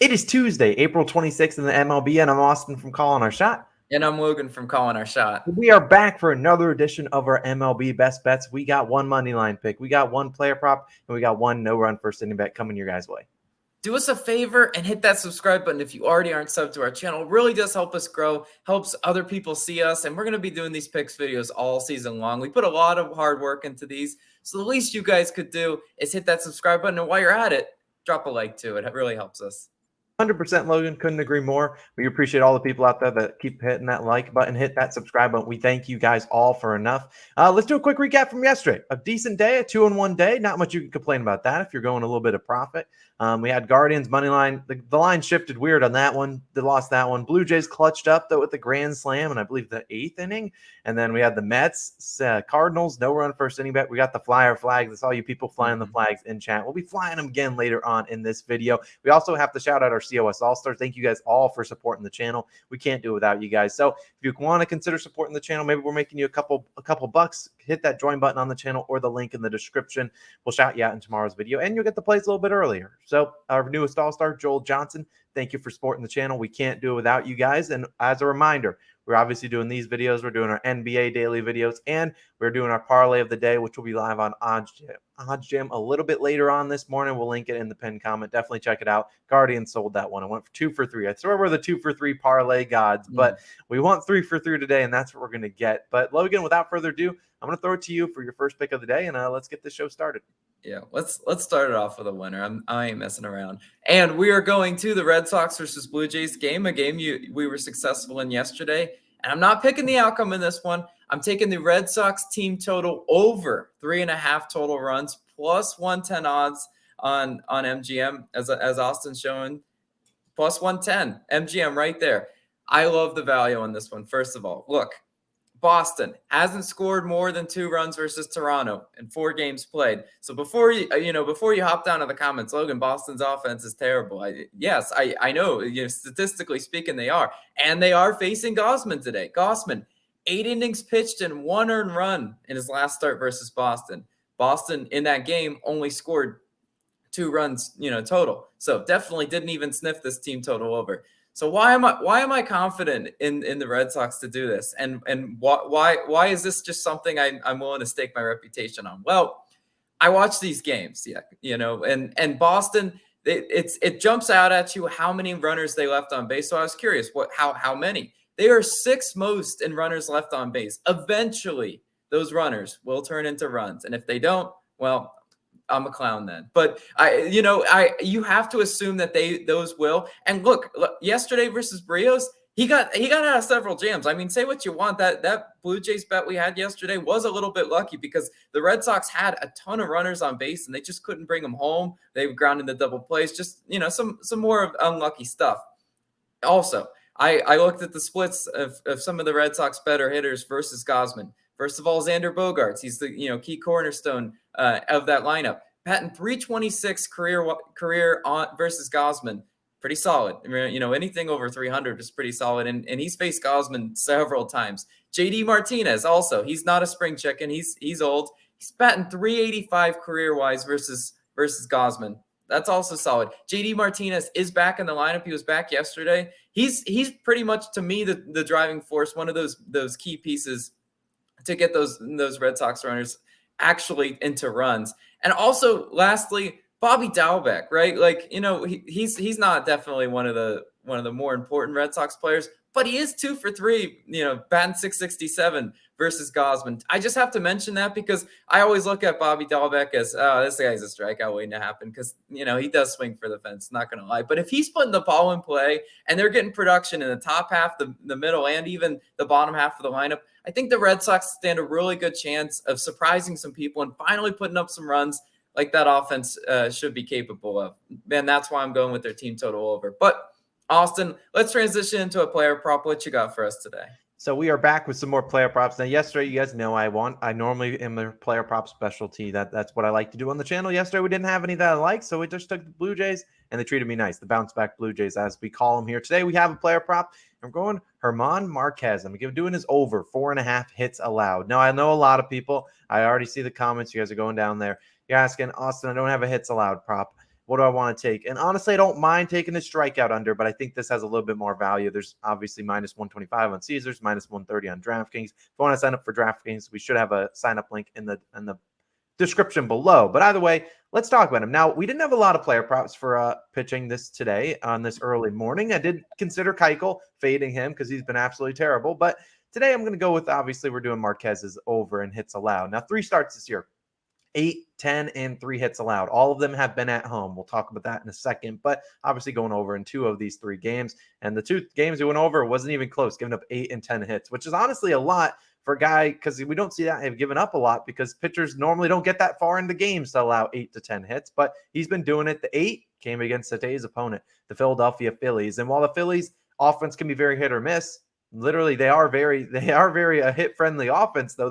It is Tuesday, April 26th in the MLB, and I'm Austin from Calling Our Shot. And I'm Logan from Calling Our Shot. We are back for another edition of our MLB Best Bets. We got one money line pick, we got one player prop, and we got one no-run first inning bet coming your guys' way. Do us a favor and hit that subscribe button if you already aren't subbed to our channel. It really does help us grow, helps other people see us, and we're going to be doing these picks videos all season long. We put a lot of hard work into these, so the least you guys could do is hit that subscribe button, and while you're at it, drop a like too. It really helps us. 100% Logan, couldn't agree more. We appreciate all the people out there that keep hitting that like button, hit that subscribe button. We thank you guys all for enough. Let's do a quick recap from yesterday. A decent day, a 2-in-1 day. Not much you can complain about that if you're going a little bit of profit. We had Guardians money line. The line shifted weird on that one. They lost that one. Blue Jays clutched up though with the grand slam, and I believe the 8th inning. And then we had the Mets, Cardinals, no run first inning bet. We got the flyer flags. That's all you people flying the flags in chat. We'll be flying them again later on in this video. We also have to shout out our COS All-Star. Thank you guys all for supporting the channel. We can't do it without you guys. So if you want to consider supporting the channel, maybe we're making you a couple bucks. Hit that join button on the channel or the link in the description. We'll shout you out in tomorrow's video, and you'll get the plays a little bit earlier. So our newest All-Star, Joel Johnson, thank you for supporting the channel. We can't do it without you guys. And as a reminder, we're obviously doing these videos. We're doing our NBA daily videos, and we're doing our parlay of the day, which will be live on OddsJam a little bit later on this morning. We'll link it in the pinned comment. Definitely check it out. Guardians sold that one. I went for 2 for 3. I swear we're the 2 for 3 parlay gods, but we want 3 for 3 today, and that's what we're going to get. But Logan, without further ado, I'm going to throw it to you for your first pick of the day, and let's get this show started. Yeah, let's start it off with a winner. I ain't messing around. And we are going to the Red Sox versus Blue Jays game, a game we were successful in yesterday. And I'm not picking the outcome in this one. I'm taking the Red Sox team total over 3.5 total runs plus 110 odds on MGM, as Austin's showing, plus 110 MGM right there. I love the value on this one. First of all, look. Boston hasn't scored more than 2 runs versus Toronto in 4 games played. So before you hop down to the comments, Logan, Boston's offense is terrible. I know, statistically speaking, they are. And they are facing Gausman today. Gausman, 8 innings pitched and 1 earned run in his last start versus Boston. Boston in that game only scored 2 runs, total. So definitely didn't even sniff this team total over. So why am I confident in the Red Sox to do this? And why is this just something I'm willing to stake my reputation on? Well, I watch these games, and Boston, it jumps out at you how many runners they left on base. So I was curious, how many? They are 6th most in runners left on base. Eventually, those runners will turn into runs, and if they don't, well, I'm a clown then. But you have to assume that those will. And look, yesterday versus Brios, he got out of several jams. I mean, say what you want. That Blue Jays bet we had yesterday was a little bit lucky because the Red Sox had a ton of runners on base and they just couldn't bring them home. They were grounded into double plays. Just some more of unlucky stuff. Also, I looked at the splits of some of the Red Sox better hitters versus Gausman. First of all, Xander Bogaerts. He's the key cornerstone of that lineup. Batting .326 career on versus Gausman, pretty solid. Anything over 300 is pretty solid, and he's faced Gausman several times. JD Martinez also, he's not a spring chicken. He's old. He's batting .385 career wise versus Gausman. That's also solid. JD Martinez is back in the lineup. He was back yesterday. He's pretty much, to me, the driving force, one of those key pieces to get those Red Sox runners actually into runs. And also, lastly, Bobby Dalbeck, right? He's not definitely one of the more important Red Sox players, but he is 2 for 3, batting .667 versus Gausman. I just have to mention that because I always look at Bobby Dalbeck as, this guy's a strikeout waiting to happen because, he does swing for the fence, not going to lie. But if he's putting the ball in play and they're getting production in the top half, the middle, and even the bottom half of the lineup, I think the Red Sox stand a really good chance of surprising some people and finally putting up some runs like that offense should be capable of. And that's why I'm going with their team total over. But Austin, let's transition into a player prop. What you got for us today? So we are back with some more player props. Now, yesterday, you guys know I normally am a player prop specialty. That's what I like to do on the channel. Yesterday, we didn't have any that I liked, so we just took the Blue Jays, and they treated me nice. The bounce back Blue Jays, as we call them here. Today, we have a player prop. I'm going German Marquez. I'm doing his over 4.5 hits allowed. Now, I know a lot of people. I already see the comments. You guys are going down there. You're asking, Austin, I don't have a hits allowed prop. What do I want to take? And honestly, I don't mind taking the strikeout under, but I think this has a little bit more value. There's obviously minus 125 on Caesars, minus 130 on DraftKings. If you want to sign up for DraftKings, we should have a sign up link in the description below. But either way, let's talk about him. Now, we didn't have a lot of player props for pitching this today on this early morning. I did consider Keuchel, fading him because he's been absolutely terrible. But today I'm going to go with, obviously, we're doing Marquez's over and hits allowed. Now, 3 starts this year. 8, 10, and 3 hits allowed. All of them have been at home. We'll talk about that in a second, but obviously going over in 2 of these 3 games. And the 2 games he went over wasn't even close, giving up 8 and 10 hits, which is honestly a lot for a guy, because we don't see that have given up a lot because pitchers normally don't get that far into games to allow 8 to 10 hits, but he's been doing it. The 8 came against today's opponent, the Philadelphia Phillies. And while the Phillies offense can be very hit or miss, literally they are very a hit friendly offense, though.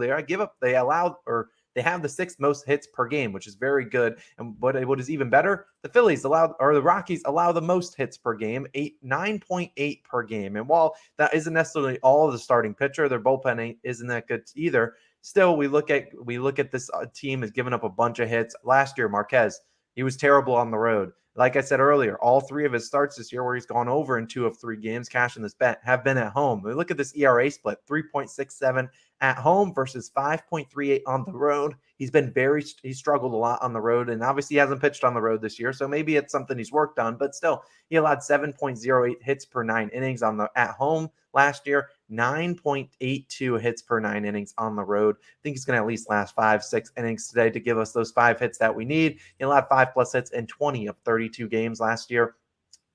They have the 6th most hits per game, which is very good. And what is even better, the Rockies allow the most hits per game, 9.8 per game. And while that isn't necessarily all of the starting pitcher, their bullpen isn't that good either. Still, we look at this team has given up a bunch of hits. Last year, Marquez, he was terrible on the road. Like I said earlier, all 3 of his starts this year where he's gone over in 2 of 3 games, cashing this bet, have been at home. We look at this ERA split, 3.67 at home versus 5.38 on the road. He struggled a lot on the road, and obviously he hasn't pitched on the road this year, so maybe it's something he's worked on, but still, he allowed 7.08 hits per 9 innings at home last year, 9.82 hits per 9 innings on the road. I think he's going to at least last 5-6 innings today to give us those 5 hits that we need. He allowed 5+ hits in 20 of 32 games last year.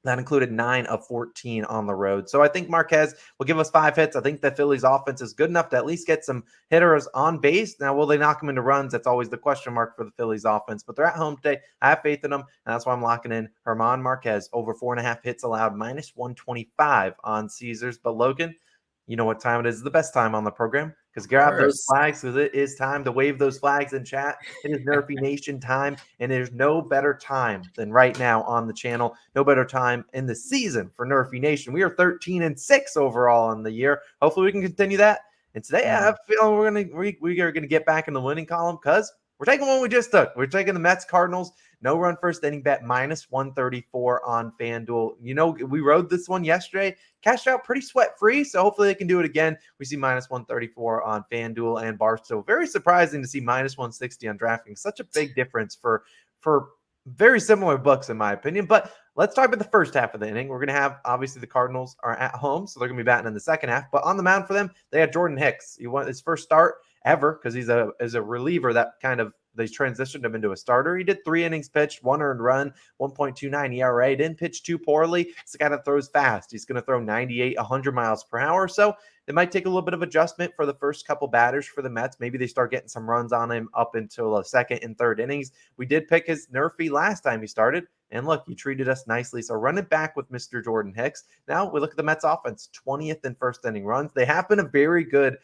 That included 9 of 14 on the road. So I think Marquez will give us 5 hits. I think the Phillies offense is good enough to at least get some hitters on base. Now, will they knock them into runs? That's always the question mark for the Phillies offense, but they're at home today. I have faith in them, and that's why I'm locking in German Marquez over 4.5 hits allowed, minus 125 on Caesars. But Logan, you know what time it is? The best time on the program, because grab those flags, because it is time to wave those flags in chat. It is Nerfy Nation time, and there's no better time than right now on the channel. No better time in the season for Nerfy Nation. We are 13-6 overall in the year. Hopefully we can continue that. And today I have a feeling we are gonna get back in the winning column, because we're taking one we just took. We're taking the Mets Cardinals. No run first inning bet, minus 134 on FanDuel. You know, we rode this one yesterday, cashed out pretty sweat free. So hopefully they can do it again. We see minus 134 on FanDuel and Barstool. Very surprising to see minus 160 on DraftKings. Such a big difference for very similar books, in my opinion. But let's talk about the first half of the inning. We're going to have, obviously, the Cardinals are at home, so they're going to be batting in the second half. But on the mound for them, they had Jordan Hicks. He won his first start ever, because he's a reliever that kind of they transitioned him into a starter. He did 3 innings pitched, 1 earned run, 1.29 ERA. Didn't pitch too poorly. It's the guy that throws fast. He's going to throw 98, 100 miles per hour. So it might take a little bit of adjustment for the first couple batters for the Mets. Maybe they start getting some runs on him up until the second and third innings. We did pick his Nerfy last time he started. And look, he treated us nicely. So run it back with Mr. Jordan Hicks. Now we look at the Mets offense, 20th in first inning runs. They have been a very good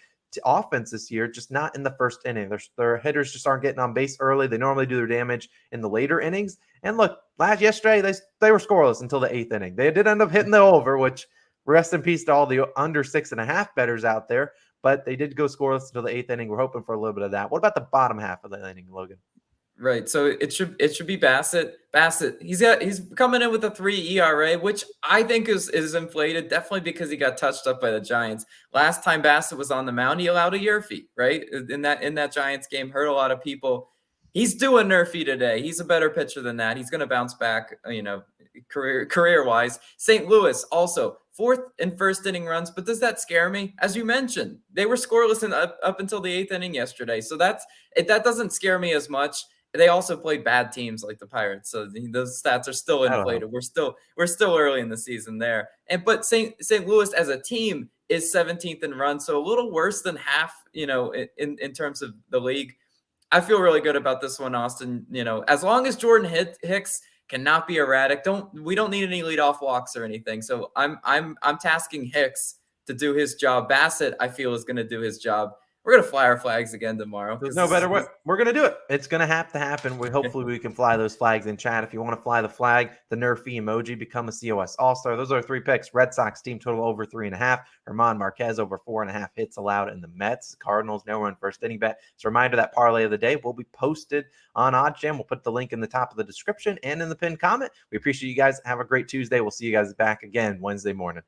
offense this year, just not in the first inning. Their hitters just aren't getting on base early. They normally do their damage in the later innings. And look, yesterday they were scoreless until the 8th inning. They did end up hitting the over, which rest in peace to all the under 6.5 bettors out there. But they did go scoreless until the 8th inning. We're hoping for a little bit of that. What about the bottom half of the inning, Logan? Right. So it should be Bassett. He's coming in with a 3 ERA, which I think is inflated, definitely because he got touched up by the Giants. Last time Bassett was on the mound, he allowed a Nerfy, right? In that Giants game, hurt a lot of people. He's doing Nerfy today. He's a better pitcher than that. He's going to bounce back, career-wise. St. Louis also 4th and first inning runs, but does that scare me? As you mentioned, they were scoreless up until the 8th inning yesterday. So that doesn't scare me as much. They also played bad teams like the Pirates, so those stats are still inflated. We're still early in the season there, but St. Louis as a team is 17th in runs, so a little worse than half, in terms of the league. I feel really good about this one, Austin. As long as Jordan Hicks cannot be erratic, we don't need any leadoff walks or anything. So I'm tasking Hicks to do his job. Bassett, I feel, is going to do his job. We're gonna fly our flags again tomorrow. There's no better way. We're going to do it. It's going to have to happen. Hopefully we can fly those flags in chat. If you want to fly the flag, the NRFI emoji, become a COS All-Star. Those are our 3 picks. Red Sox team total over 3.5. German Marquez over 4.5 hits allowed. And the Mets, Cardinals, no run first inning bet. So reminder that parlay of the day will be posted on OddsJam. We'll put the link in the top of the description and in the pinned comment. We appreciate you guys. Have a great Tuesday. We'll see you guys back again Wednesday morning.